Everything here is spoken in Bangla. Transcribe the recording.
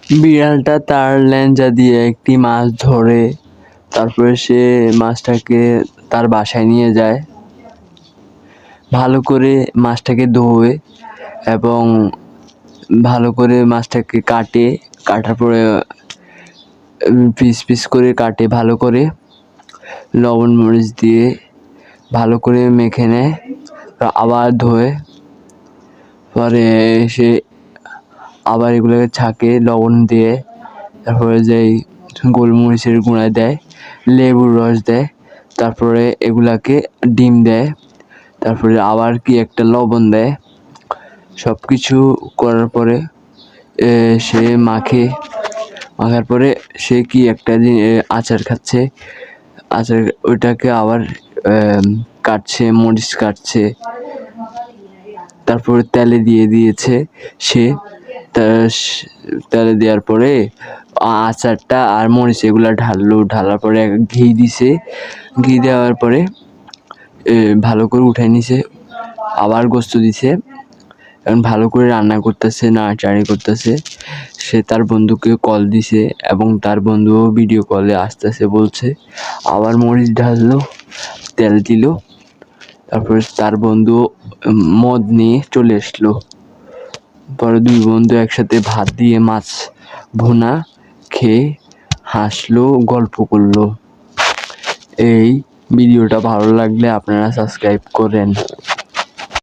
বিড়ালটা তার ল্যাঞ্জা দিয়ে একটি মাছ ধরে তারপরে সে মাছটাকে তার বাসায় নিয়ে যায়। ভালো করে মাছটাকে ধোয় এবং ভালো করে মাছটাকে কাটার পরে পিস পিস করে কাটে, ভালো করে লবণ মরিচ দিয়ে ভালো করে মেখে নেয়, আবার ধোয়, পরে সে আবার এগুলোকে ছাঁকে লবণ দিয়ে, তারপরে যেই গোলমরিচের গুঁড়া দেয়, লেবুর রস দেয়, তারপরে এগুলাকে ডিম দেয়, তারপরে আবার কি একটা লবণ দেয়। সব কিছু করার পরে সে মাখার পরে সে কি একটা আচার খাচ্ছে, আচার ওইটাকে আবার কাটছে, মরিচ কাটছে, তারপরে তেলে দিয়ে দিয়েছে সে। তেলে দেওয়ার পরে আচারটা আর মরিচ এগুলা ঢালার পরে ঘি দিছে, ঘি দেওয়ার পরে ভালো করে উঠাই নিছে, আবার গোস্ত দিছে, এখন ভালো করে রান্না করতেছে, নাড়াচাড়ি করতেছে। সে তার বন্ধুকে কল দিছে এবং তার বন্ধুও ভিডিও কলে আসতেছে বলছে, আবার মরিচ ঢাললো, তেল দিল, তারপরে তার বন্ধু মদ নিয়ে চলে আসলো। পরে দুই বন্ধু একসাথে ভাত দিয়ে মাছ ভুনা খেয়ে হাসলো, গল্প করলো। এই ভিডিওটা ভালো লাগলে আপনারা সাবস্ক্রাইব করেন।